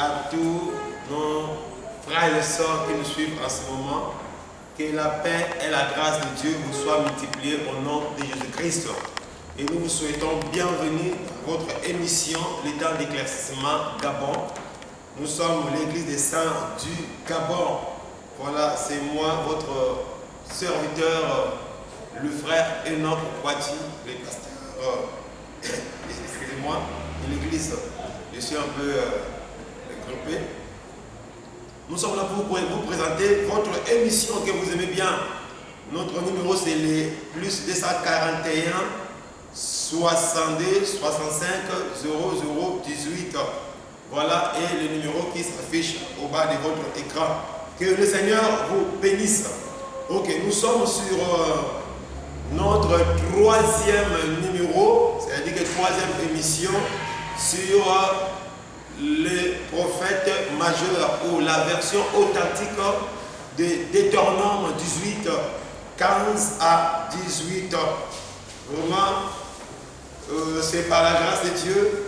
à tous nos frères et sœurs qui nous suivent en ce moment. Que la paix et la grâce de Dieu vous soient multipliées au nom de Jésus-Christ. Et nous vous souhaitons bienvenue à votre émission, le temps d'éclaircissement Gabon. Nous sommes l'église des saints du Gabon. Voilà, c'est moi, votre serviteur, le frère Enoch Kwati, le pasteur, excusez-moi, de l'église. Je suis un peu groupé. Nous sommes là pour vous présenter votre émission que vous aimez bien. Notre numéro c'est le plus 241 62 65 00 18. Voilà, et le numéro qui s'affiche au bas de votre écran. Que le Seigneur vous bénisse. Ok, nous sommes sur notre troisième numéro, c'est-à-dire que troisième émission sur le prophète majeur ou la version authentique de Deutéronome 18, 15 à 18. Vraiment, c'est par la grâce de Dieu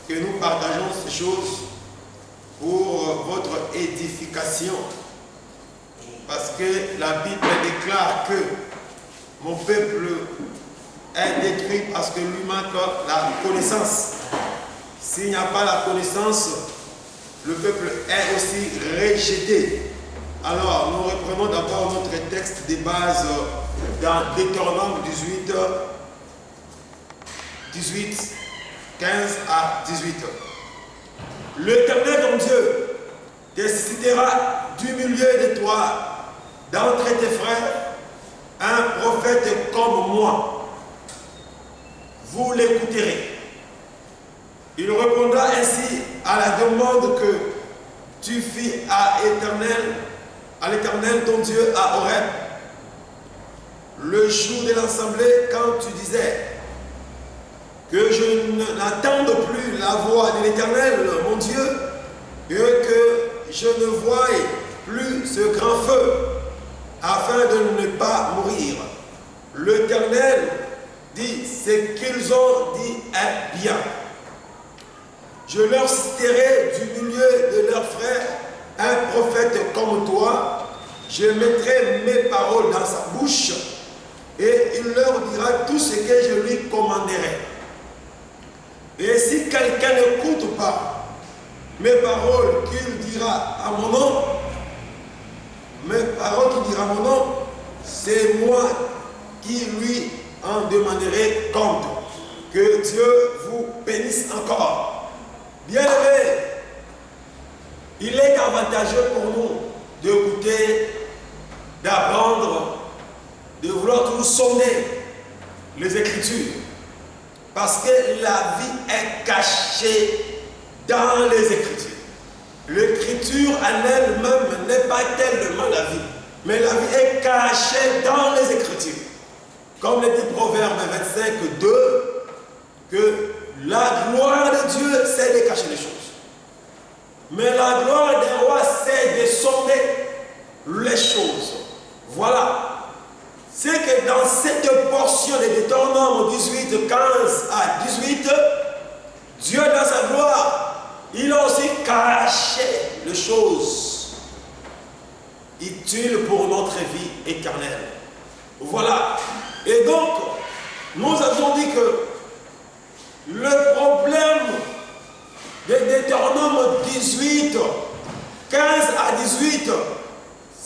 que nous partageons ces choses pour votre édification. Parce que la Bible déclare que mon peuple est détruit parce que lui manque la connaissance. S'il n'y a pas la connaissance, le peuple est aussi rejeté. Alors, nous reprenons d'abord notre texte de base dans Deutéronome 18, 15 à 18. L'Éternel ton Dieu te suscitera du milieu de toi, d'entre tes frères, un prophète comme moi. Vous l'écouterez. Il répondra ainsi à la demande que tu fis à l'Éternel ton Dieu à Horeb, le jour de l'assemblée, quand tu disais que je n'attende plus la voix de l'Éternel mon Dieu et que je ne voie plus ce grand feu afin de ne pas mourir. L'Éternel dit: ce qu'ils ont dit est bien. Je leur citerai du milieu de leurs frères un prophète comme toi. Je mettrai mes paroles dans sa bouche et il leur dira tout ce que je lui commanderai. Et si quelqu'un n'écoute pas mes paroles qu'il dira à mon nom, c'est moi qui lui en demanderai compte. Que Dieu vous bénisse encore. Bien-aimés, il est avantageux pour nous d'écouter, d'apprendre, de vouloir toujours sonder les Écritures. Parce que la vie est cachée dans les Écritures. L'Écriture en elle-même n'est pas tellement la vie, mais la vie est cachée dans les Écritures. Comme le dit Proverbe 25, 2, que la gloire de Dieu, c'est de cacher les choses. Mais la gloire des rois, c'est de sonder les choses. Voilà. C'est que dans cette portion de Deutéronome 18, 15 à 18, Dieu dans sa gloire, il a aussi caché les choses utiles pour notre vie éternelle. Voilà. Et donc, nous avons dit que le problème de Deutéronome 18, 15 à 18,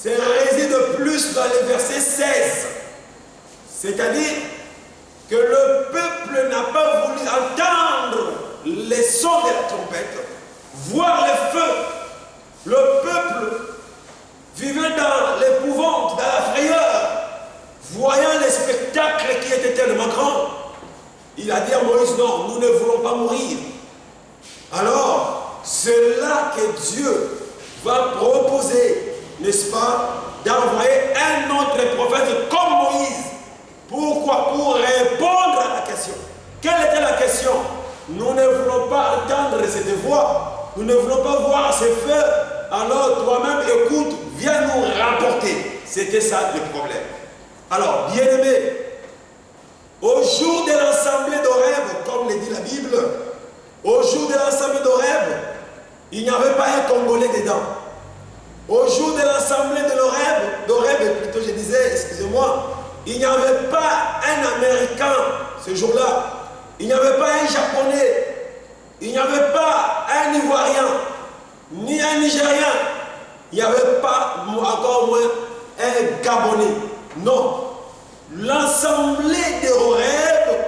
réside plus dans le verset 16. C'est-à-dire que le peuple n'a pas voulu entendre les sons de la trompette, voir le feu. Le peuple vivait dans l'épouvante, dans la frayeur, voyant les spectacles qui étaient tellement grands. Il a dit à Moïse: non, nous ne voulons pas mourir. Alors, c'est là que Dieu va proposer, n'est-ce pas, d'envoyer un autre prophète comme Moïse. Pourquoi? Pour répondre à la question. Quelle était la question? Nous ne voulons pas entendre cette voix. Nous ne voulons pas voir ces feux. Alors, toi-même, écoute, viens nous rapporter. C'était ça le problème. Alors, bien-aimés, au jour de l'assemblée d'Horeb, comme le dit la Bible, au jour de l'assemblée d'Horeb, Il n'y avait pas un Congolais dedans. Au jour de l'assemblée de d'Oreb, plutôt je disais, excusez-moi, il n'y avait pas un Américain ce jour-là. Il n'y avait pas un Japonais. Il n'y avait pas un Ivoirien, ni un Nigérien. Il n'y avait pas encore moins un Gabonais. Non. L'assemblée de Horeb,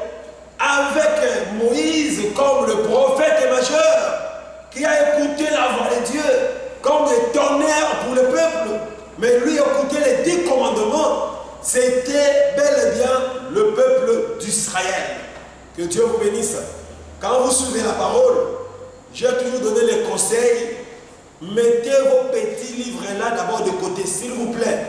avec Moïse comme le prophète majeur, qui a écouté la voix de Dieu comme des tonnerres pour le peuple, mais lui écoutait les 10 commandements, c'était bel et bien le peuple d'Israël. Que Dieu vous bénisse. Quand vous suivez la parole, j'ai toujours donné les conseils. Mettez vos petits livres là d'abord de côté, s'il vous plaît.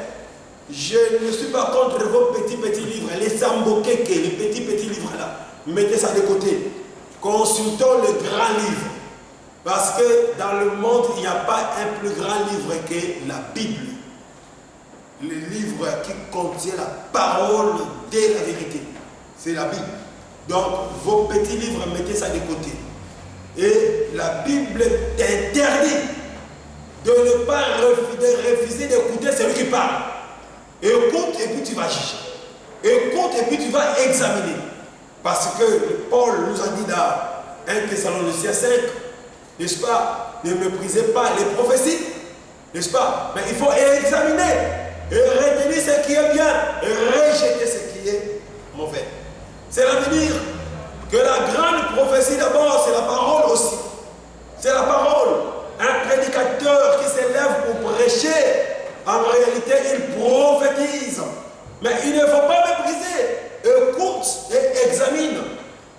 Je ne suis pas contre vos petits livres, les sambokeke, les petits livres là. Mettez ça de côté. Consultons le grand livre. Parce que dans le monde, il n'y a pas un plus grand livre que la Bible. Le livre qui contient la parole de la vérité. C'est la Bible. Donc, vos petits livres, mettez ça de côté. Et la Bible t'interdit de ne pas refuser d'écouter celui qui parle. Écoute et puis tu vas juger. Écoute et puis tu vas examiner. Parce que Paul nous a dit dans 1 Thessaloniciens 5, n'est-ce pas, ne méprisez pas les prophéties, n'est-ce pas? Mais il faut examiner et retenir ce qui est bien et rejeter ce qui est mauvais. C'est l'avenir. Que la grande prophétie d'abord, c'est la parole aussi. C'est la parole. Un prédicateur qui s'élève pour prêcher, en réalité, il prophétise. Mais il ne faut pas mépriser. Écoute et examine.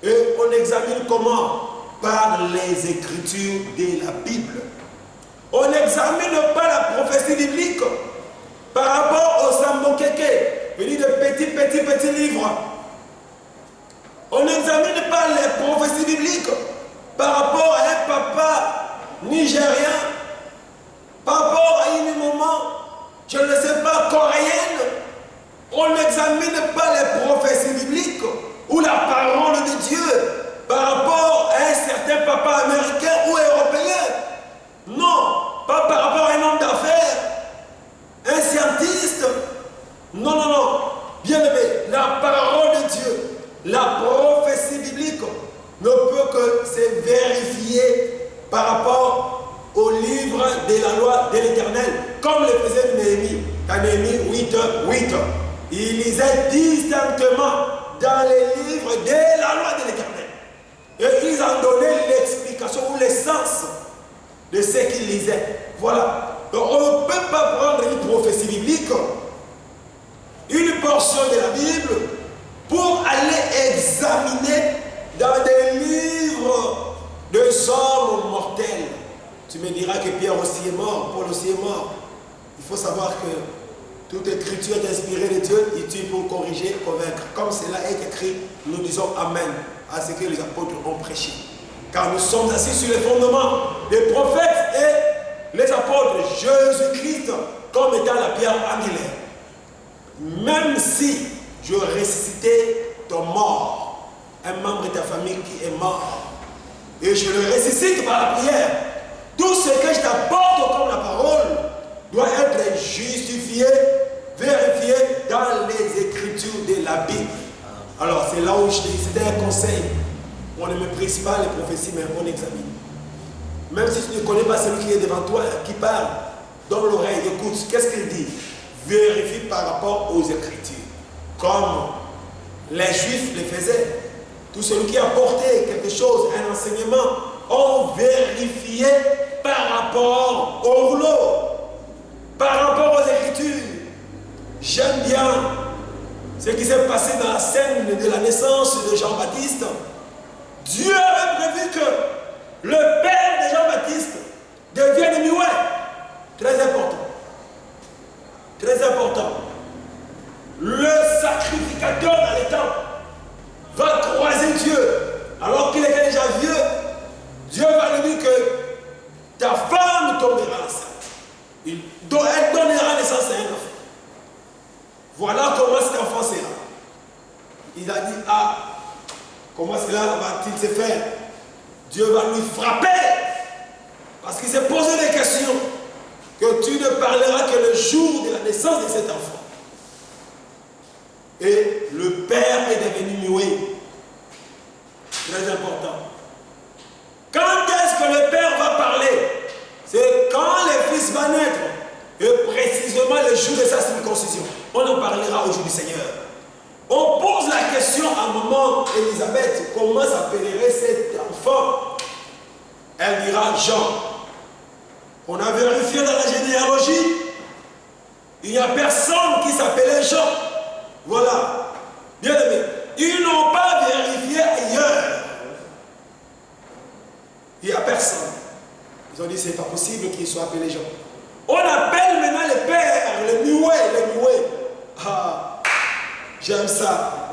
Et on examine comment? Par les écritures de la Bible. On n'examine pas la prophétie biblique par rapport au Sambokeke, venu de petits livres. On n'examine pas les prophéties bibliques par rapport à un papa nigérien, par rapport à une maman, je ne sais pas, coréenne. On n'examine pas les prophéties bibliques ou la parole de Dieu par rapport à un certain papa américain ou européen. Non, pas par rapport à un homme d'affaires, un scientiste. Non. Bien aimé, la parole de Dieu, la prophétie biblique ne peut que se vérifier par rapport au livre de la loi de l'Éternel, comme le faisait Néhémie. Dans Néhémie 8, il lisait distinctement dans les livres de la loi de l'Éternel. Et ils en donnaient l'explication ou l'essence de ce qu'ils lisaient. Voilà. Donc on ne peut pas prendre une prophétie biblique, une portion de la Bible, pour aller examiner dans des livres de hommes mortels. Tu me diras que Pierre aussi est mort, Paul aussi est mort. Il faut savoir que toute écriture est inspirée de Dieu, utile pour corriger, convaincre. Comme cela est écrit, nous disons Amen à ce que les apôtres ont prêché. Car nous sommes assis sur les fondements des prophètes et les apôtres, Jésus-Christ, comme étant la pierre angulaire. Même si je ressuscitais ton mort, un membre de ta famille qui est mort, et je le ressuscite par la prière, tout ce que je t'apporte comme la parole doit être justifié, vérifié dans les écritures de la Bible. Alors c'est là où je dis, c'était un conseil. On ne méprise pas les prophéties, mais on examine. Même si tu ne connais pas celui qui est devant toi, qui parle, donne l'oreille, écoute, qu'est-ce qu'il dit? Vérifie par rapport aux écritures. Comme les Juifs le faisaient. Tout celui qui apportait quelque chose, un enseignement, ont vérifié par rapport au rouleau, par rapport aux écritures. J'aime bien ce qui s'est passé dans la scène de la naissance de Jean-Baptiste. Dieu avait prévu que le père de Jean-Baptiste devienne muet. Très important. Très important. Le sacrificateur dans les temps va croiser Dieu. Alors qu'il était déjà vieux, Dieu va lui dire que ta femme tombera enceinte. Elle donnera naissance à un enfant. Voilà comment cet enfant sera. Il a dit, ah, comment cela va-t-il se faire? Dieu va lui frapper. Parce qu'il s'est posé des questions. Que tu ne parleras que le jour de la naissance de cet enfant. Et le père est devenu muet. Très important. Quand est-ce que le père va parler? C'est quand le fils va naître. Et précisément le jour de sa circoncision. On en parlera au jour du Seigneur. On pose la question à maman Élisabeth, comment s'appellerait cet enfant? Elle dira Jean. On a vérifié dans la généalogie, il n'y a personne qui s'appelait Jean. Voilà. Bien aimé. Ils n'ont pas vérifié ailleurs. Il n'y a personne. Ils ont dit c'est pas possible qu'il soit appelé Jean. On appelle maintenant le père, le muet. Ah, j'aime ça.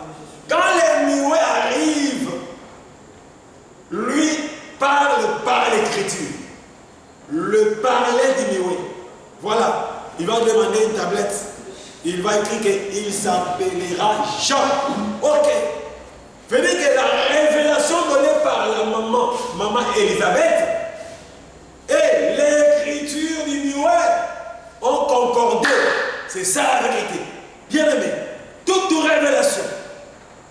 Quand le muet arrive, lui parle par l'écriture. Le parler du muet. Voilà. Il va demander une tablette. Il va écrire qu'il s'appellera Jean. Ok. Veut dire que la révélation donnée par la maman Élisabeth, et l'écriture du muet ont concordé. C'est ça la vérité. Bien aimé, toute révélation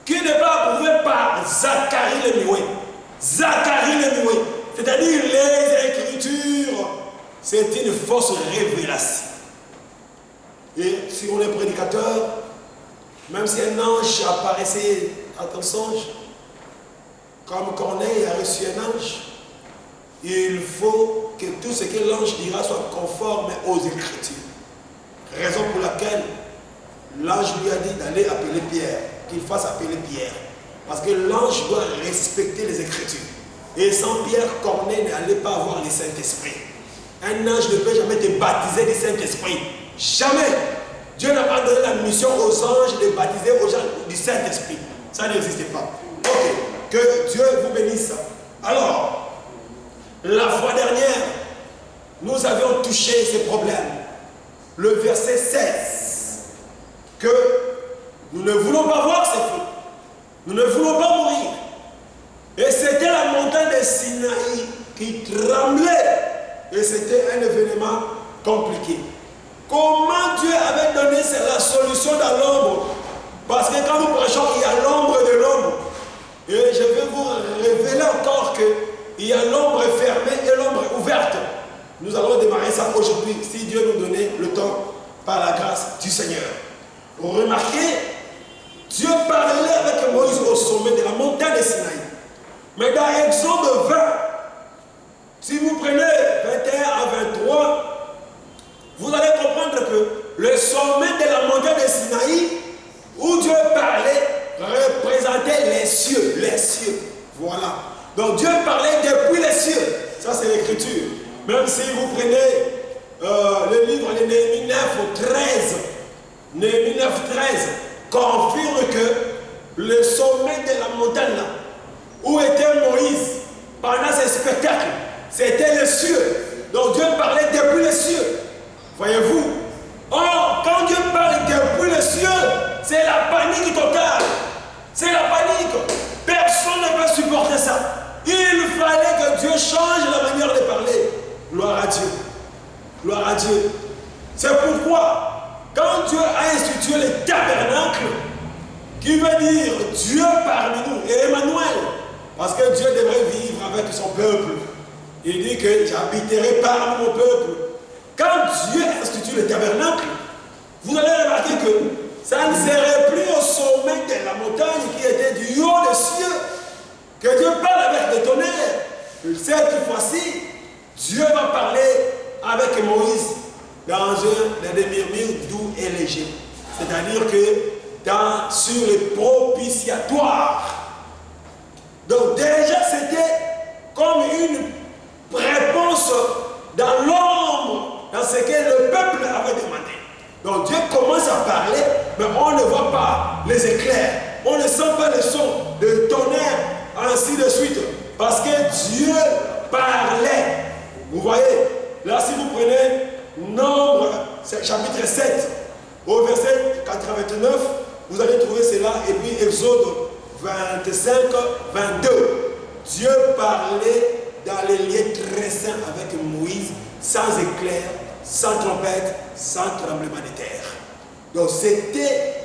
qui n'est pas approuvée par Zacharie le muet, c'est-à-dire les Écritures, c'est une fausse révélation. Et si on est prédicateur, même si un ange apparaissait à ton songe, comme Corneille a reçu un ange, il faut que tout ce que l'ange dira soit conforme aux Écritures. Raison pour laquelle l'ange lui a dit d'aller appeler Pierre, qu'il fasse appeler Pierre. Parce que l'ange doit respecter les Écritures. Et sans Pierre, Corneille n'allait pas avoir le Saint-Esprit. Un ange ne peut jamais te baptiser du Saint-Esprit. Jamais. Dieu n'a pas donné la mission aux anges de baptiser aux gens du Saint-Esprit. Ça n'existe pas. Ok. Que Dieu vous bénisse. Alors, la fois dernière, nous avions touché ces problèmes. Le verset 16. Que nous ne voulons pas voir ces feux. Nous ne voulons pas mourir. Et c'était la montagne de Sinaï qui tremblait. Et c'était un événement compliqué. Comment Dieu avait donné la solution dans l'ombre? Parce que quand nous prêchons, il y a l'ombre de l'ombre. Et je vais vous révéler encore qu'il y a l'ombre fermée et l'ombre ouverte. Nous allons démarrer ça aujourd'hui, si Dieu nous donnait le temps, par la grâce du Seigneur. Remarquez, Dieu parlait avec Moïse au sommet de la montagne de Sinaï. Mais dans Exode 20, si vous prenez 21 à 23, vous allez comprendre que le sommet de la montagne de Sinaï, où Dieu parlait, représentait les cieux. Les cieux. Voilà. Donc Dieu parlait depuis les cieux. Ça c'est l'écriture. Même si vous prenez le livre de Néhémie 9, 13, Néhémie 9, 13, confirme que le sommet de la montagne là, où était Moïse pendant ce spectacle, c'était les cieux. Donc Dieu parlait depuis les cieux. Voyez-vous? Or, quand Dieu parle depuis les cieux, c'est la panique totale. C'est la panique. Personne ne peut supporter ça. Il fallait que Dieu change la manière de parler. Gloire à Dieu. Gloire à Dieu. C'est pourquoi, quand Dieu a institué le tabernacle, qui veut dire Dieu parmi nous, et Emmanuel, parce que Dieu devrait vivre avec son peuple. Il dit que j'habiterai parmi mon peuple. Quand Dieu institue le tabernacle, vous allez remarquer que ça ne serait plus au sommet de la montagne qui était du haut des cieux que Dieu parle avec des tonnerres. Cette fois-ci, Dieu va parler avec Moïse dans des murmures doux et légers. C'est-à-dire que sur les propitiatoires. Donc déjà c'était comme une réponse dans l'ombre, dans ce que le peuple avait demandé. Donc Dieu commence à parler, mais on ne voit pas les éclairs, on ne sent pas le son de tonnerre, ainsi de suite. Parce que Dieu parlait. Vous voyez, là si vous prenez Nombre, chapitre 7, au verset 89, vous allez trouver cela, et puis Exode 25, 22. Dieu parlait dans les lieux très saints avec Moïse, sans éclair, sans trompette, sans tremblement de terre. Donc c'était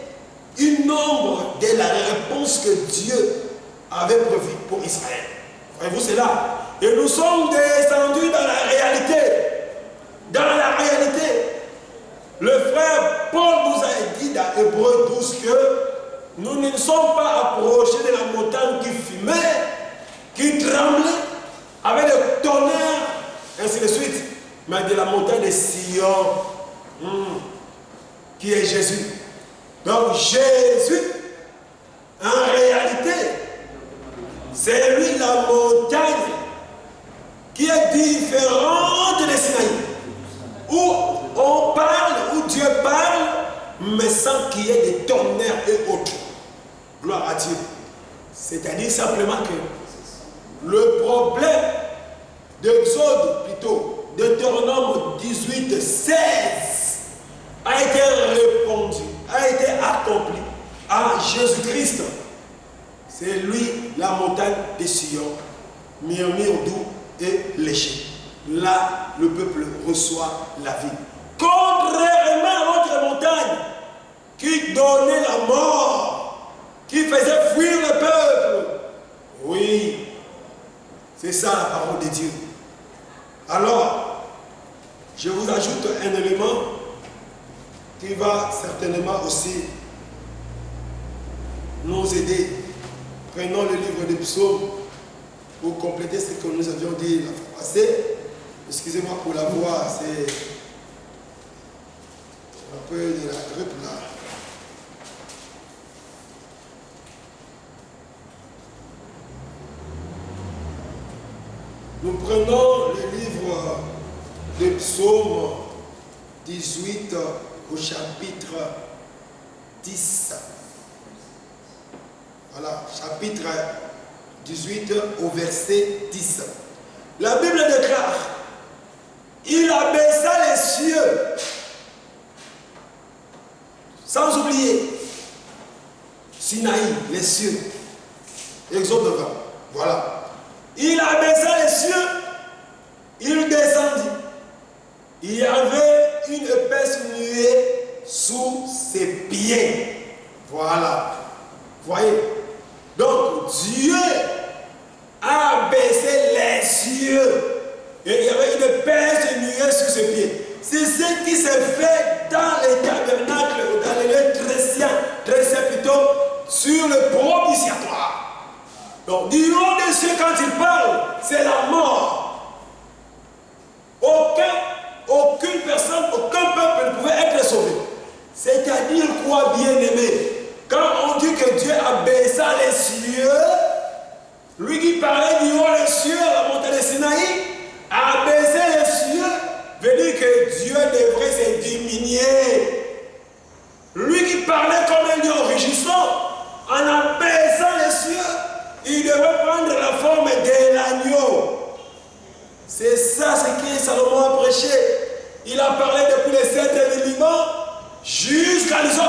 une ombre de la réponse que Dieu avait prévue pour Israël. Voyez-vous cela? Et nous sommes descendus dans la réalité. Dans la réalité. Le frère Paul nous a dit dans Hébreux 12 que nous ne sommes pas approchés de la montagne qui fumait, qui tremblait, avec le tonnerre, ainsi de suite, mais de la montagne de Sion, qui est Jésus. Donc Jésus, en réalité, c'est lui la montagne qui est différente de Sinaï, où on parle, où Dieu parle, mais sans qu'il y ait des tonnerres et autres. Gloire à Dieu. C'est-à-dire simplement que le problème d'Exode, plutôt, Deutéronome 18, 16, a été répondu, a été accompli à Jésus-Christ. C'est lui la montagne de Sion, murmure doux et léger. Là, le peuple reçoit la vie. Contrairement à notre montagne qui donnait la mort, qui faisait fuir le peuple. Oui, c'est ça la parole de Dieu. Alors, je vous ajoute un élément qui va certainement aussi nous aider. Prenons le livre des psaumes pour compléter ce que nous avions dit la fois passée. Excusez-moi pour la voix, c'est un peu de la grippe là. Nous prenons le livre des psaumes 18 au chapitre 10. Voilà, chapitre 18 au verset 10. La Bible déclare: il abaissa les cieux, sans oublier Sinaï, les cieux. Exode 20. Voilà. Il abaissa les cieux, il descendit. Il y avait une épaisse nuée sous ses pieds. Voilà. Voyez. Donc Dieu a baissé les cieux. Et il y avait une épaisse nuée sous ses pieds. C'est ce qui s'est fait dans les tabernacles, dans les lieux très saints plutôt, sur le propitiatoire. Donc, du haut des cieux, quand il parle, c'est la mort. Aucune personne, aucun peuple ne pouvait être sauvé. C'est-à-dire quoi, bien-aimé? Quand on dit que Dieu a baissé les cieux, lui qui parlait du haut des cieux, la montagne de Sinaï, a baissé les cieux, veut dire que Dieu devrait se diminuer. Lui qui parlait comme un lion rugissant, en abaissant les cieux, il devait prendre la forme de l'agneau. C'est ça ce que Salomon a prêché. Il a parlé depuis les 7 éléments jusqu'à l'Isop.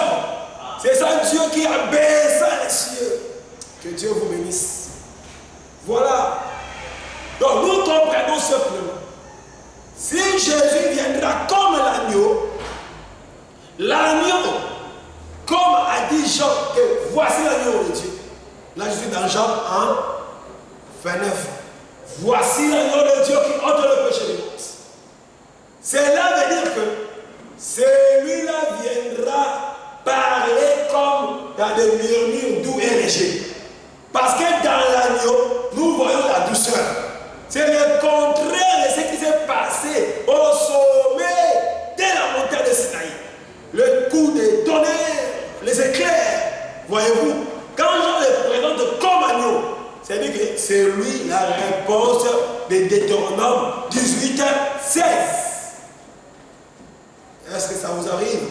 C'est ça Dieu qui a baissé les cieux. Que Dieu vous bénisse. Voilà. Donc nous comprenons simplement. Si Jésus viendra comme l'agneau, comme a dit Jean, que voici l'agneau de Dieu. Là je suis dans Jean 1, 29. Voici l'agneau de Dieu qui ôte le péché du monde. Cela veut dire que celui-là viendra parler comme dans des murmures doux et légers. Parce que dans l'agneau, nous voyons la douceur. C'est le contraire de ce qui s'est passé au sommet de la montagne de Sinaï. Le coup des tonnerres, les éclairs. Voyez-vous, quand Jean le présente comme agneau, c'est-à-dire que c'est lui la réponse de Deutéronome 18, 16. Est-ce que ça vous arrive?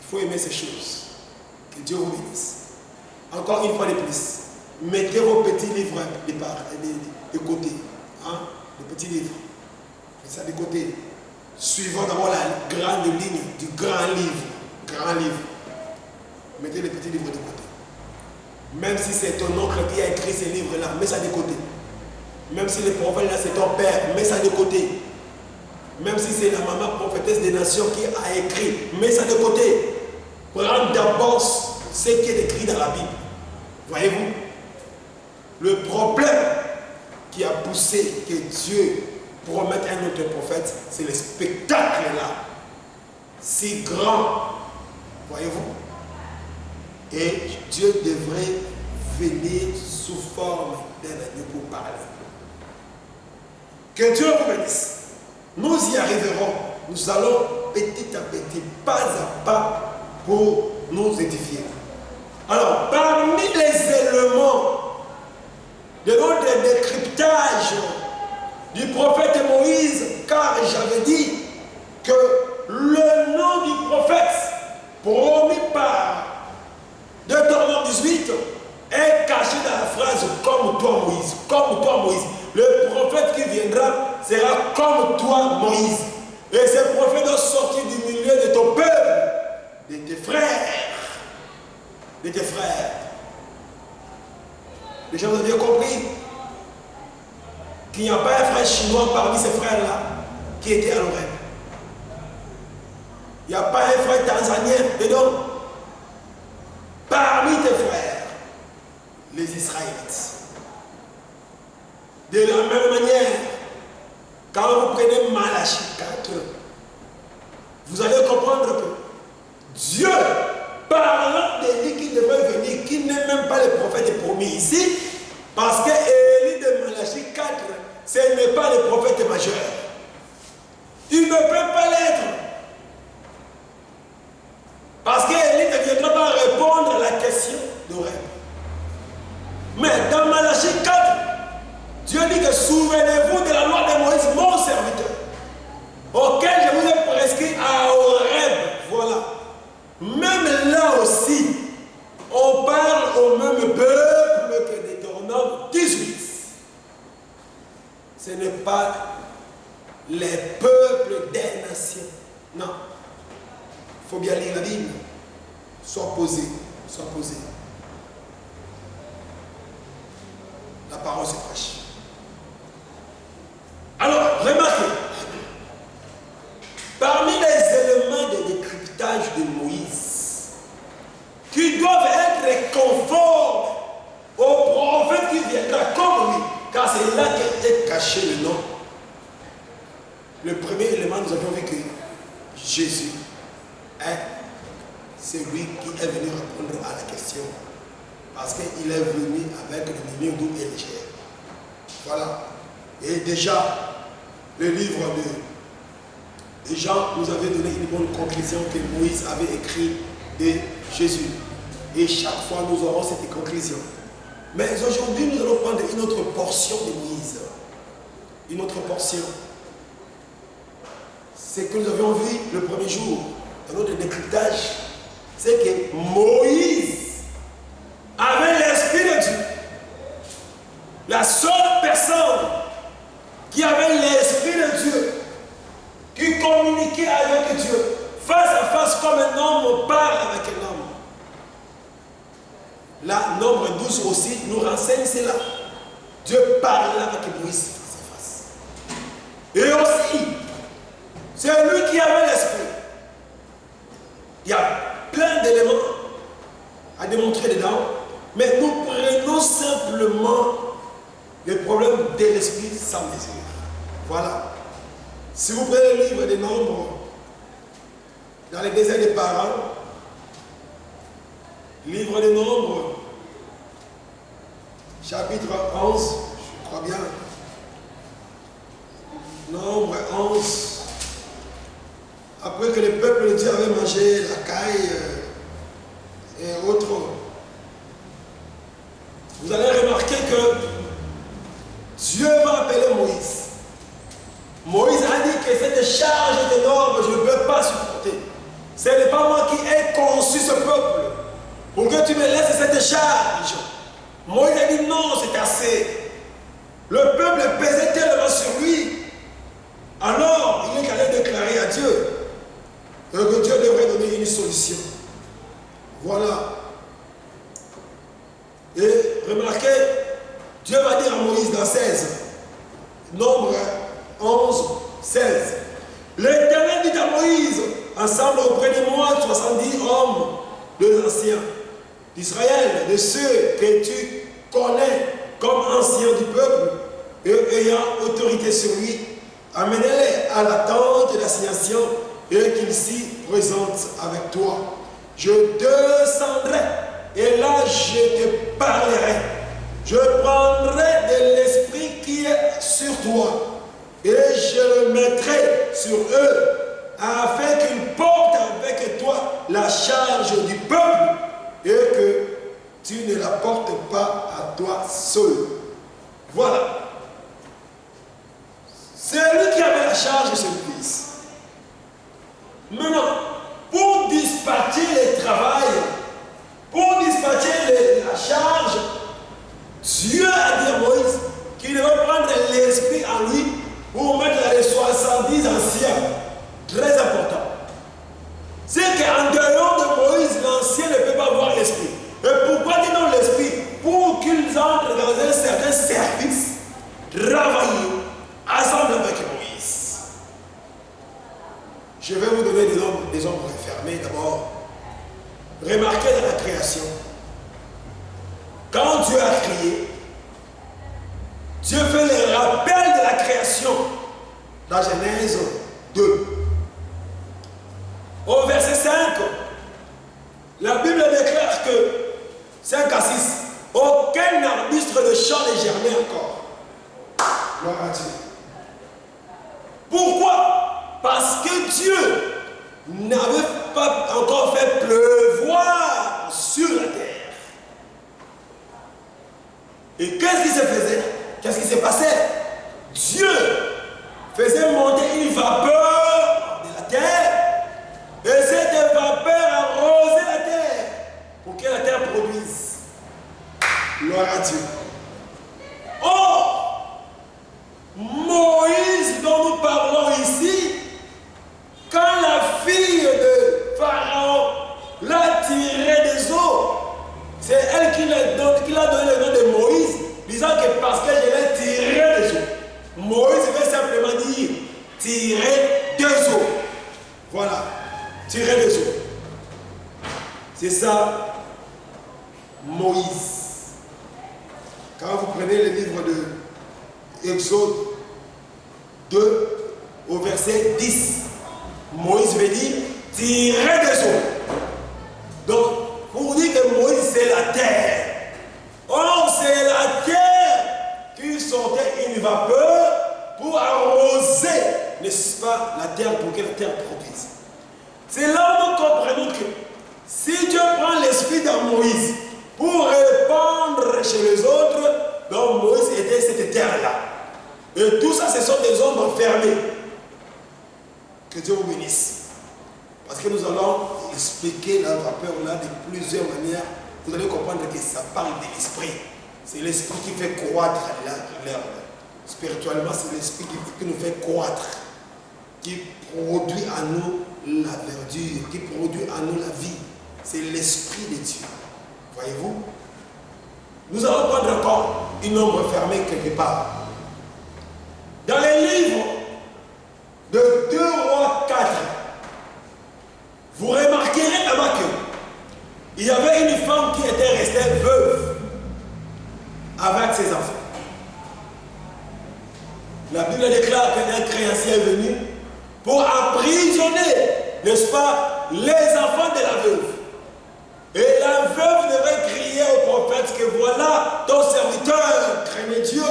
Il faut aimer ces choses. Que Dieu vous bénisse. Encore une fois de plus, mettez vos petits livres de côté. Hein? Les petits livres. Mettez ça de côté. Suivons d'abord la grande ligne du grand livre. Grand livre. Mettez les petits livres de côté. Même si c'est ton oncle qui a écrit ces livres-là, mets ça de côté. Même si le prophète là c'est ton père, mets ça de côté. Même si c'est la maman prophétesse des nations qui a écrit, mets ça de côté. Prends d'abord ce qui est écrit dans la Bible. Voyez-vous? Le problème qui a poussé que Dieu promette un autre prophète, c'est le spectacle là. Si grand. Voyez-vous? Et Dieu devrait venir sous forme d'un agneau pour parler. Que Dieu vous bénisse. Nous y arriverons. Nous allons petit à petit, pas à pas, pour nous édifier. Alors, parmi les éléments de notre décryptage du prophète Moïse, car j'avais dit que le nom du prophète promis par Deutéronome 18 est caché dans la phrase « comme toi Moïse ». Comme toi Moïse. Le prophète qui viendra sera comme toi Moïse. Et ce prophète doit sortir du milieu de ton peuple, de tes frères. De tes frères. Les gens, vous avez compris qu'il n'y a pas un frère chinois parmi ces frères-là qui était à l'oreille. Il n'y a pas un frère tanzanien dedans. Parmi tes frères, les Israélites. De la même manière, quand vous prenez Malachie 4, vous allez comprendre que Dieu, parlant d'Élie qui devrait venir, qui n'est même pas le prophète promis ici, parce que Élie de Malachie 4, ce n'est pas le prophète majeur. Il ne peut pas l'être. Parce qu'Élie ne viendra pas répondre à la question d'Oreb. Mais dans Malachie 4, Dieu dit que souvenez-vous de la loi de Moïse, mon serviteur, auquel je vous ai prescrit à Horeb. Voilà. Même là aussi, on parle au même peuple que Deutéronome 18. Ce n'est pas les peuples des nations. Non. Il faut bien lire la Bible. Sois posé. Sois posé. La parole se prêche. Alors, remarquez. Parmi les éléments de décryptage de Moïse, qui doivent être conformes au prophète qui viendra comme lui, car c'est là qu'est caché le nom. Le premier élément, nous avons vu que Jésus est celui qui est venu répondre à la question. Parce qu'il est venu avec le milieu d'eau et légère. Voilà. Et déjà, le livre de Jean nous avait donné une bonne conclusion que Moïse avait écrit de Jésus. Et chaque fois, nous aurons cette conclusion. Mais aujourd'hui, nous allons prendre une autre portion de Moïse. Une autre portion. C'est que nous avions vu le premier jour, dans notre décryptage, c'est que Moïse avait l'Esprit de Dieu. La seule personne qui avait l'Esprit de Dieu, qui communiquait avec Dieu, face à face comme un homme parle avec un homme. Là, nombre 12 aussi nous renseigne cela. Dieu parlait avec Moïse face à face. Et aussi, c'est lui qui avait l'Esprit. Il y a plein d'éléments à démontrer dedans, mais nous prenons simplement le problème de l'Esprit sans désir. Voilà. Si vous prenez le livre des Nombres, dans les déserts des parents, livre des Nombres, chapitre 11, je crois bien, Nombre 11, après que le peuple de Dieu avait mangé la caille et autres, vous allez remarquer que Dieu va appeler Moïse. Moïse a dit que cette charge énorme, je ne peux pas supporter. Ce n'est pas moi qui ai conçu ce peuple pour que tu me laisses cette charge. Moïse a dit non, c'est assez. Le peuple pesait tellement sur lui. Alors, il est allé déclarer à Dieu que Dieu devrait donner une solution. Voilà. Et remarquez, Dieu va dire à Moïse dans 16, 11, 16. L'Éternel dit à Moïse, ensemble auprès de moi, 70 hommes de l'ancien d'Israël, de ceux que tu connais comme anciens du peuple et ayant autorité sur lui, amenez-les à la tente d'assignation et qu'ils s'y présentent avec toi. Je descendrai et là je te parlerai. Je prendrai de l'esprit qui est sur toi et je le mettrai sur eux afin qu'ils portent avec toi la charge du peuple et que tu ne la portes pas à toi seul. Voilà. C'est lui qui avait la charge de ce fils. Maintenant, pour dispatcher le travail, pour dispatcher la charge, Dieu a dit à Moïse qu'il devait prendre l'esprit en lui pour mettre les 70 anciens. Très important. C'est qu'en dehors de Moïse, l'ancien ne peut pas avoir l'esprit. Et pourquoi ils ont l'esprit? Pour qu'ils entrent dans un certain service, travailler ensemble avec Moïse. Je vais vous donner des ombres fermées d'abord. Remarquez dans la création. Quand Dieu a créé, Dieu fait le rappel de la création dans Genèse 2. Au verset 5, la Bible déclare que 5 à 6, aucun arbuste de champ n'est germé encore. Gloire à Dieu. Pourquoi? Parce que Dieu n'avait pas encore fait pleuvoir sur la terre. Et qu'est-ce qui se faisait? Qu'est-ce qui se passait? Dieu faisait monter une vapeur de la terre et cette vapeur arrosait la terre pour que la terre produise. Gloire à Dieu. Or, Moïse dont nous parlons ici, quand la fille de Pharaon l'a tiré des eaux, c'est elle qui l'a donné le nom de Moïse, disant que parce que je l'ai tiré des eaux. Moïse veut simplement dire tirer des eaux. Voilà, tirer des eaux. C'est ça, Moïse. Quand vous prenez le livre de Exode 2 au verset 10, Moïse veut dire tirer des eaux. Donc, pour vous dire que Moïse c'est la terre. Or, c'est la terre qui sortait une vapeur pour arroser, n'est-ce pas, la terre pour que la terre produise. C'est là où nous comprenons que si Dieu prend l'esprit dans Moïse pour répandre chez les autres, donc Moïse était cette terre-là. Et tout ça, ce sont des ombres fermées. Que Dieu vous bénisse. Parce que nous allons expliquer la vapeur-là de plusieurs manières. Vous allez comprendre que ça parle de l'esprit. C'est l'esprit qui fait croître l'herbe. Spirituellement, c'est l'esprit qui nous fait croître, qui produit en nous la verdure, qui produit en nous la vie. C'est l'esprit de Dieu. Voyez-vous? Nous allons prendre encore une ombre fermée quelque part. Dans les livres de 2 Rois 4, vous remarquerez là-bas qu'il y avait une femme qui était restée veuve avec ses enfants. La Bible déclare qu'un créancier est venu pour emprisonner, n'est-ce pas, les enfants de la veuve. Et la veuve devait crier au prophète que voilà, ton serviteur craignait Dieu.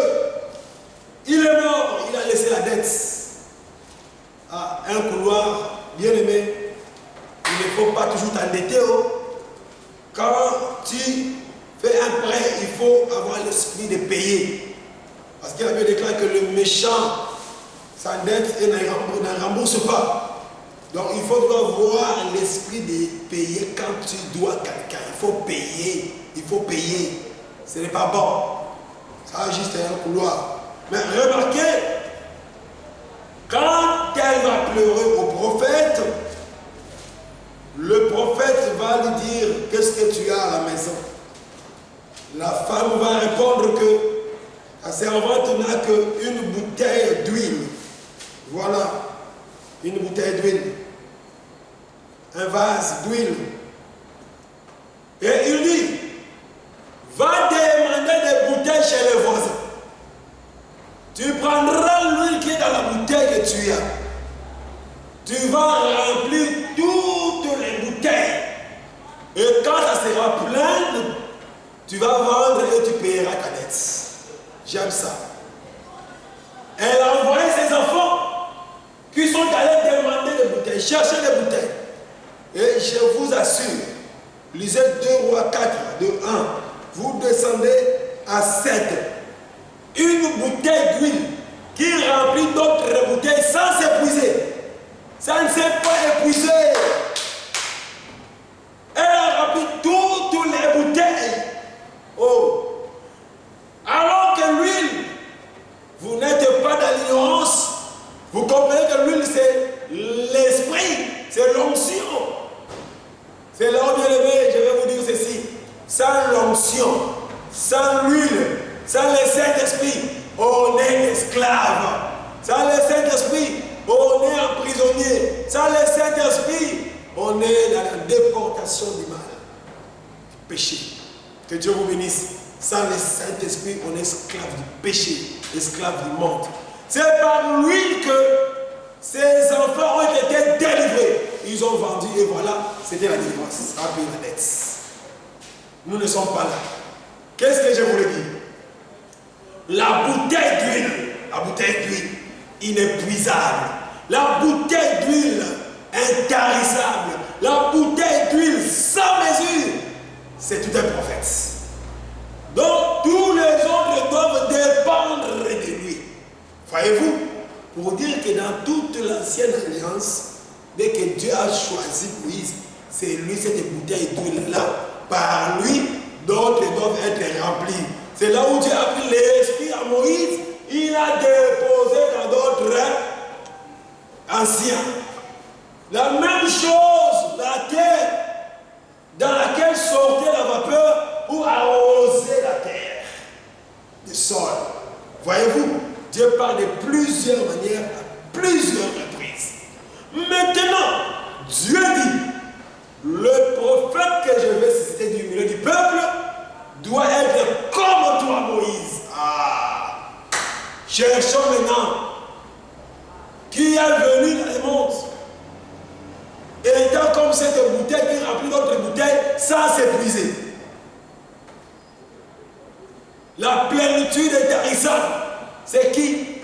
Il est mort, il a laissé la dette. Ah, un couloir, bien aimé, il ne faut pas toujours t'endetter. Quand tu fais un prêt, il faut avoir l'esprit de payer. Parce qu'il avait déclaré que le méchant s'endette et n'en rembourse pas. Donc il faut avoir l'esprit de payer quand tu dois quelqu'un. Il faut payer. Il faut payer. Ce n'est pas bon. Ça juste un couloir. Mais remarquez, quand elle va pleurer au prophète, le prophète va lui dire qu'est-ce que tu as à la maison. La femme va répondre que la servante n'a qu'une bouteille d'huile. Voilà une bouteille d'huile, un vase d'huile. Et il dit, va demander des bouteilles chez les voisins. Tu prendras l'huile qui est dans la bouteille que tu as. Tu vas remplir toutes les bouteilles. Et quand ça sera plein, tu vas vendre et tu payeras ta dette. J'aime ça. Elle a envoyé ses enfants qui sont allés demander des bouteilles, chercher des bouteilles. Et je vous assure, lisez 2 Rois 4, de 1, vous descendez à 7. Une bouteille d'huile qui remplit d'autres bouteilles sans s'épuiser. Ça ne s'est pas épuisé. Elle a rempli toutes les bouteilles. Oh. Alors que l'huile, vous n'êtes pas dans l'ignorance. Vous comprenez que l'huile, c'est l'esprit, c'est l'onction. C'est là où, bien aimé, je vais vous dire ceci. Sans l'onction, sans l'huile, sans le Saint-Esprit, on est esclave. Sans le Saint-Esprit, on est emprisonné. Sans le Saint-Esprit, on est dans la déportation du mal, du péché. Que Dieu vous bénisse. Sans le Saint-Esprit, on est esclave du péché, esclave du monde. C'est par l'huile que ces enfants ont été délivrés. Ils ont vendu et voilà, c'était la délivrance. Ça a payé la dette. Nous ne sommes pas là. Qu'est-ce que je voulais dire? La bouteille d'huile inépuisable, la bouteille d'huile intarissable, la bouteille d'huile sans mesure, c'est tout un prophète. Donc tous les autres doivent dépendre de lui. Voyez-vous, pour dire que dans toute l'ancienne alliance, dès que Dieu a choisi Moïse, c'est lui, cette bouteille d'huile-là, par lui, d'autres doivent être remplis. C'est là où Dieu a pris l'esprit à Moïse, il a déposé dans d'autres anciens. La même chose, la terre dans laquelle sortait la vapeur pour arroser la terre, le sol. Voyez-vous, Dieu parle de plusieurs manières, à plusieurs reprises. Maintenant, Dieu dit, le prophète que je vais susciter du milieu du peuple doit être comme toi, Moïse. Ah! Cherchons maintenant qui est venu dans les mondes, étant comme cette bouteille qui remplit d'autres bouteilles sans s'épuiser. La plénitude est tarissable. C'est qui?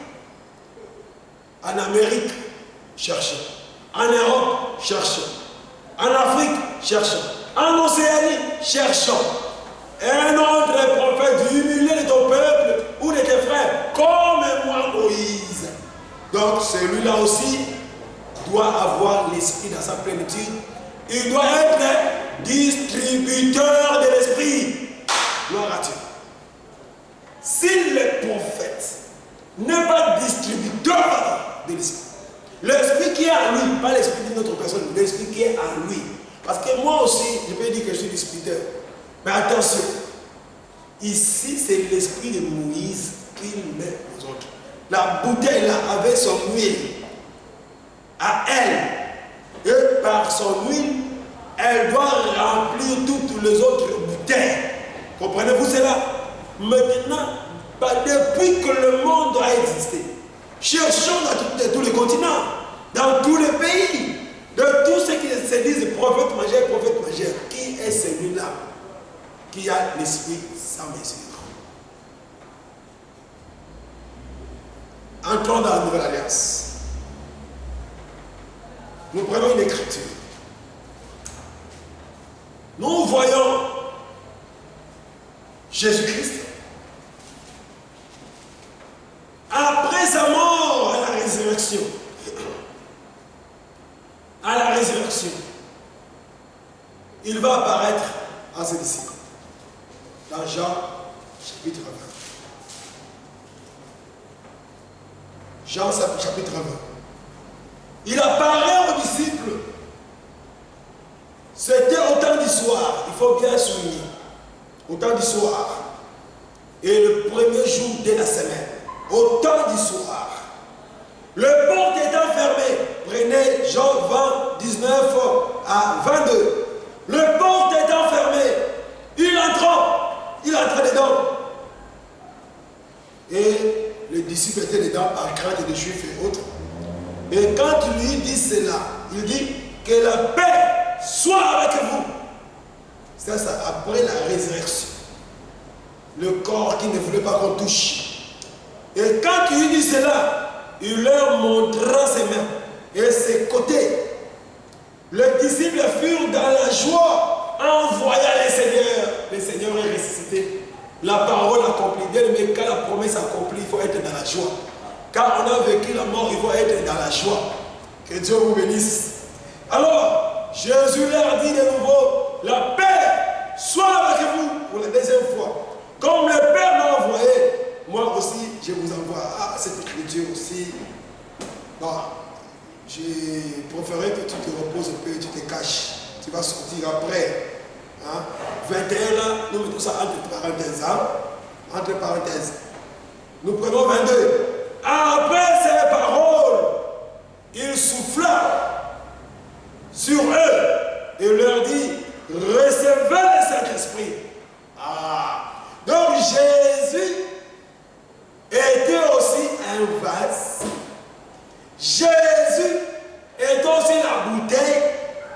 En Amérique, cherchez. En Europe, cherchons. En Afrique, cherchons. En Océanie, cherchons. Un autre prophète du milieu de ton peuple ou de tes frères, comme moi, Moïse. Donc celui-là aussi doit avoir l'esprit dans sa plénitude. Il doit être distributeur de l'esprit. Gloire à Dieu. Si le prophète n'est pas distributeur de l'esprit, l'esprit qui est en lui, pas l'esprit d'une autre personne, l'esprit qui est en lui. Parce que moi aussi, je peux dire que je suis distributeur. Mais attention, ici c'est l'esprit de Moïse qu'il met aux autres. La bouteille là avait son huile à elle. Et par son huile, elle doit remplir toutes les autres bouteilles. Comprenez-vous cela? Maintenant, depuis que le monde a existé, cherchons dans tous les continents, dans tous les pays, de tous ceux qui se disent prophète majeur, qui est celui-là qui a l'esprit sans mesure? Entrons dans la nouvelle alliance. Nous prenons une écriture. Nous voyons Jésus-Christ. Après sa mort à la résurrection, il va apparaître à ses disciples. Dans Jean chapitre 20. Jean chapitre 20. Il apparaît aux disciples. C'était au temps du soir, il faut bien souligner. Au temps du soir. Et le premier jour de la semaine. Au temps du soir. Le port Jean 20, 19 à 22. Le porte étant fermée, il entra dedans. Et les disciples étaient dedans par crainte des Juifs et autres. Et quand il lui dit cela, il dit que la paix soit avec vous. Ça après la résurrection. Le corps qui ne voulait pas qu'on touche. Et quand il lui dit cela, il leur montra ses mains et ses côtés. Les disciples furent dans la joie en voyant le Seigneur. Le Seigneur est ressuscité. La parole accomplie. Bien aimé, quand la promesse accomplie, il faut être dans la joie. Quand on a vécu la mort, il faut être dans la joie. Que Dieu vous bénisse. Alors, Jésus leur dit de nouveau, la paix soit avec vous pour la deuxième fois. Comme le Père m'a envoyé, moi aussi, je vous envoie. Ah, cette écriture aussi. Bon, j'ai préféré que tu te reposes un peu, tu te caches. Tu vas sortir après. Hein? 21 là, nous mettons ça entre parenthèses. Hein? Entre parenthèses. Nous prenons 22. Après ces paroles, il souffla sur eux et leur dit, recevez le Saint-Esprit. Ah. Donc Jésus était aussi un vase. Jésus est aussi la bouteille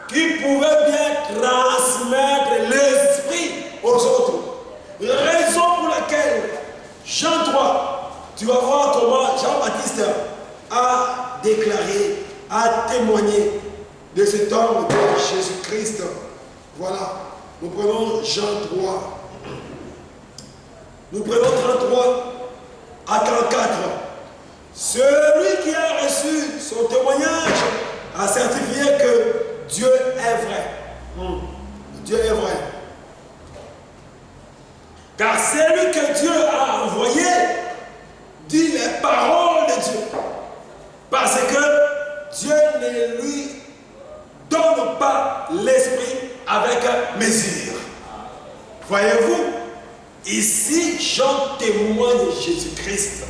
qui pouvait bien transmettre l'esprit aux autres. Raison pour laquelle Jean 3, tu vas voir comment Jean-Baptiste a déclaré, a témoigné de cet homme de Jésus-Christ. Voilà, nous prenons Jean 3. Nous prenons 33 à 44. Celui qui a reçu son témoignage a certifié que Dieu est vrai. Dieu est vrai. Car celui que Dieu a envoyé dit les paroles de Dieu. Parce que Dieu ne lui donne pas l'esprit avec mesure. Voyez-vous, ici Jean témoigne Jésus-Christ.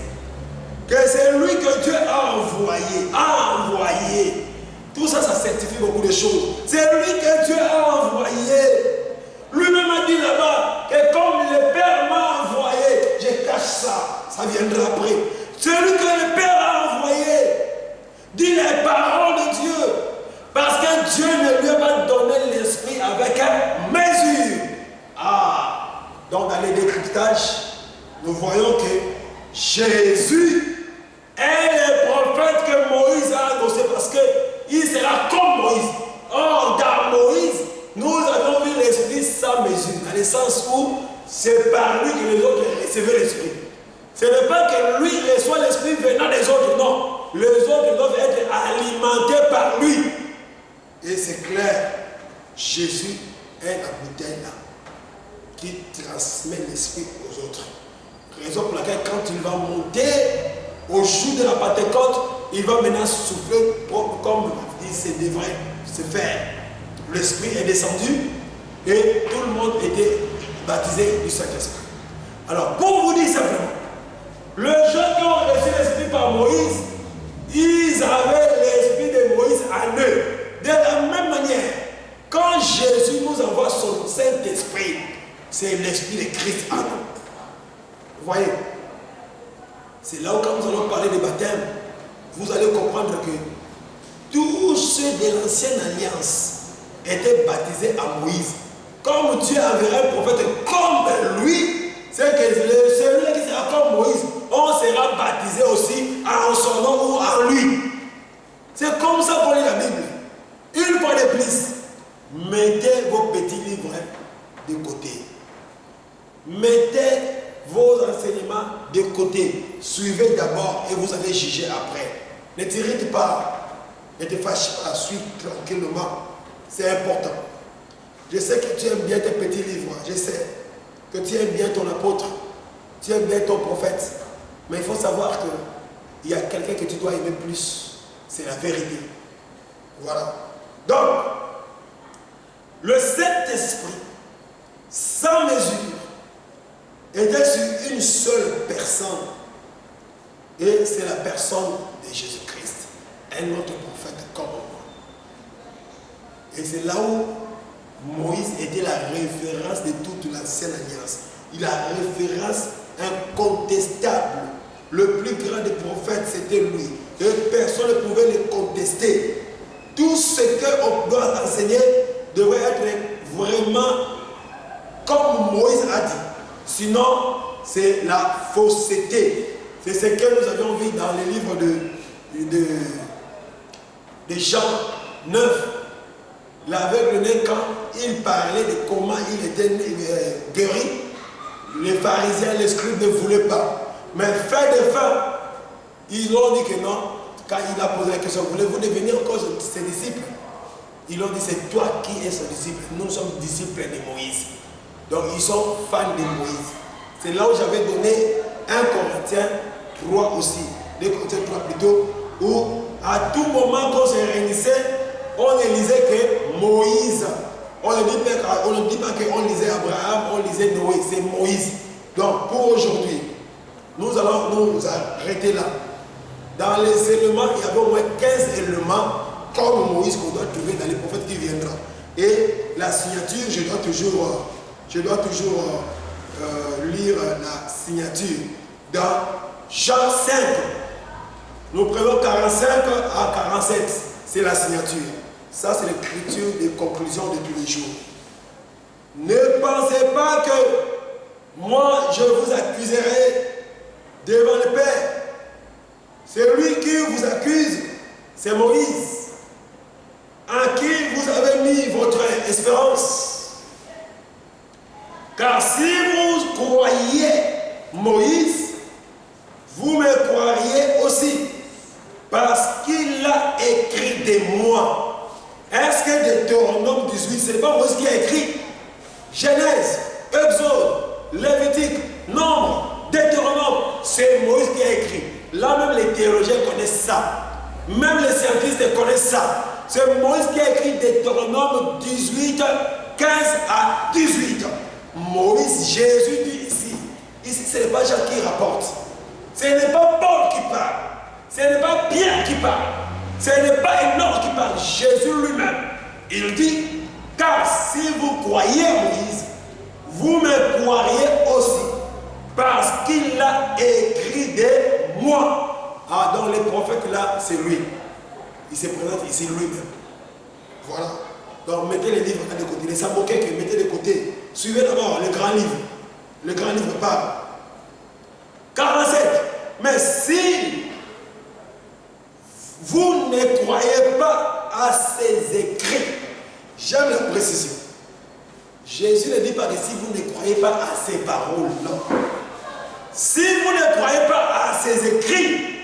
Que c'est lui que Dieu a envoyé. Tout ça, ça certifie beaucoup de choses. C'est lui que Dieu a envoyé. Lui-même a dit là-bas que comme le Père m'a envoyé, je cache ça. Ça viendra après. Celui que le Père a envoyé dit les paroles de Dieu. Parce que Dieu ne lui a pas donné l'esprit avec mesure. Ah, donc dans les décryptages, nous voyons que Jésus est le prophète que Moïse a annoncé parce qu'il sera comme Moïse. Or, dans Moïse, nous avons vu l'esprit sans mesure, dans le sens où c'est par lui que les autres recevaient l'esprit. Ce n'est pas que lui reçoit l'esprit venant des autres, non. Les autres doivent être alimentés par lui. Et c'est clair, Jésus est la bouteille là, qui transmet l'esprit aux autres. Raison pour laquelle quand il va monter au jour de la Pentecôte, il va maintenant souffler comme il se devrait se faire. L'esprit est descendu et tout le monde était baptisé du Saint-Esprit. Alors, pour vous dire simplement, les gens qui ont reçu l'esprit par Moïse, ils avaient l'esprit de Moïse en eux. De la même manière, quand Jésus nous envoie son Saint-Esprit, c'est l'esprit de Christ en nous. Vous voyez, c'est là où quand nous allons parler des baptêmes, vous allez comprendre que tous ceux de l'ancienne alliance étaient baptisés à Moïse. Comme Dieu enverrait un prophète comme lui, c'est que celui qui sera comme Moïse, on sera baptisé aussi en son nom ou en lui. C'est comme ça qu'on lit la Bible. Une fois de plus, mettez vos petits livres de côté. Mettez vos enseignements de côté. Suivez d'abord et vous allez juger après. Ne t'irrite pas. Ne te fâche pas. Suis tranquillement. C'est important. Je sais que tu aimes bien tes petits livres. Je sais que tu aimes bien ton apôtre. Tu aimes bien ton prophète. Mais il faut savoir qu'il y a quelqu'un que tu dois aimer plus. C'est la vérité. Voilà. Donc, le Saint-Esprit, sans mesure, était sur une seule personne. Et c'est la personne de Jésus-Christ. Un autre prophète comme moi. Et c'est là où Moïse était la référence de toute l'ancienne alliance. Il a référence incontestable. Le plus grand des prophètes, c'était lui. Et personne ne pouvait le contester. Tout ce qu'on doit enseigner devrait être vraiment comme Moïse a dit. Sinon, c'est la fausseté. C'est ce que nous avions vu dans les livres de Jean 9. L'aveugle-né, quand il parlait de comment il était guéri, les pharisiens, les scribes ne voulaient pas. Mais fin de fin, ils ont dit que non. Quand il a posé la question, voulez-vous devenir encore ses disciples? Ils ont dit, c'est toi qui es son disciple. Nous sommes disciples de Moïse. Donc ils sont fans de Moïse. C'est là où j'avais donné 1 Corinthiens 3 aussi. 2 Corinthiens 3 plutôt, où à tout moment qu'on se réunissait, on ne lisait que Moïse. On ne dit pas qu'on lisait Abraham, on lisait Noé, c'est Moïse. Donc pour aujourd'hui, nous allons nous arrêter là. Dans les éléments, il y avait au moins 15 éléments comme Moïse qu'on doit trouver dans les prophètes qui viendront. Et la signature, je dois toujours lire la signature. Dans Jean 5, nous prenons 45 à 47, c'est la signature. Ça, c'est l'écriture des conclusions de tous les jours. Ne pensez pas que moi, je vous accuserai devant le Père. Celui qui vous accuse, c'est Moïse, en qui vous avez mis votre espérance. Car si vous croyez Moïse, vous me croiriez aussi, parce qu'il a écrit de moi. Est-ce que Deutéronome 18, c'est pas Moïse qui a écrit? Genèse, Exode, Lévitique, Nombre, Deutéronome, c'est Moïse qui a écrit. Là même les théologiens connaissent ça. Même les scientifiques connaissent ça. C'est Moïse qui a écrit Deutéronome 18, 15 à 18. Moïse, Jésus dit ici. Ici, ce n'est pas Jean qui rapporte. Ce n'est pas Paul qui parle. Ce n'est pas Pierre qui parle. Ce n'est pas Enoch qui parle. Jésus lui-même. Il dit, car si vous croyez Moïse, vous me croiriez aussi. Parce qu'il a écrit de moi. Ah, donc les prophètes là, c'est lui. Il se présente ici lui-même. Voilà. Donc mettez les livres de côté. Les samoquets, mettez de côté. Suivez d'abord le grand livre. Le grand livre parle. 47. Mais si vous ne croyez pas à ces écrits, j'aime la précision. Jésus ne dit pas que si vous ne croyez pas à ces paroles, non. Si vous ne croyez pas à ces écrits,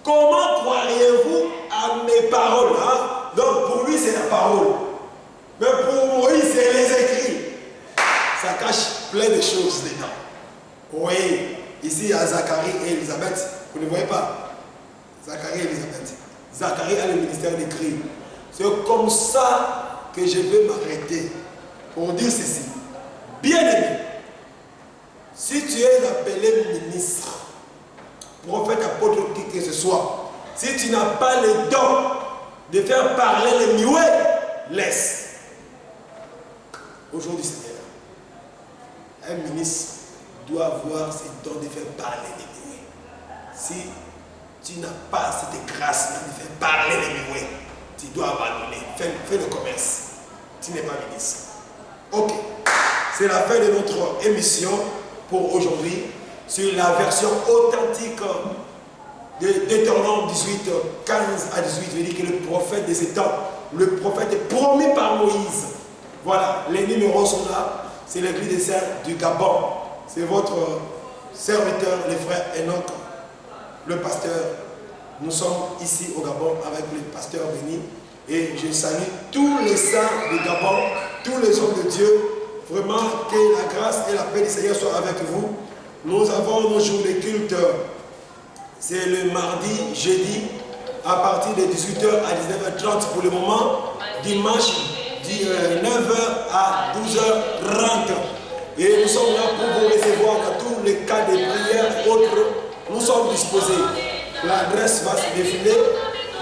comment croiriez-vous à mes paroles, hein? Donc pour lui c'est la parole. Mais pour Moïse c'est les écrits. Ça cache plein de choses dedans. Oui, ici il y a Zacharie et Élisabeth. Vous ne voyez pas? Zacharie et Élisabeth. Zacharie a le ministère d'écrit. C'est comme ça que je vais m'arrêter pour dire ceci. Bien-aimé, si tu es appelé ministre, prophète, apôtre, qui que ce soit, si tu n'as pas le don de faire parler les muets, laisse. Aujourd'hui, Seigneur, un ministre doit avoir ce don de faire parler les muets. Si tu n'as pas cette grâce de faire parler les muets, tu dois abandonner. Fais le commerce. Tu n'es pas ministre. Ok. C'est la fin de notre émission pour aujourd'hui sur la version authentique de Deutéronome 18, 15 à 18. Je dis que le prophète de ces temps, le prophète est promis par Moïse. Voilà, les numéros sont là. C'est l'église des saints du Gabon. C'est votre serviteur, le frère Enoch, le pasteur. Nous sommes ici au Gabon avec le pasteur Béni. Et je salue tous les saints du Gabon, tous les hommes de Dieu. Vraiment, que la grâce et la paix du Seigneur soient avec vous. Nous avons nos jours de culte. C'est le mardi, jeudi, à partir de 18h à 19h30 pour le moment. Dimanche, de 9h à 12h30. Et nous sommes là pour vous recevoir dans tous les cas de prière et autres. Nous sommes disposés. L'adresse va se défiler.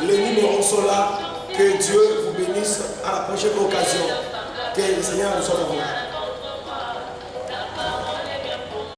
Les numéros sont là. Que Dieu vous bénisse à la prochaine occasion. Que le Seigneur nous soit favorable.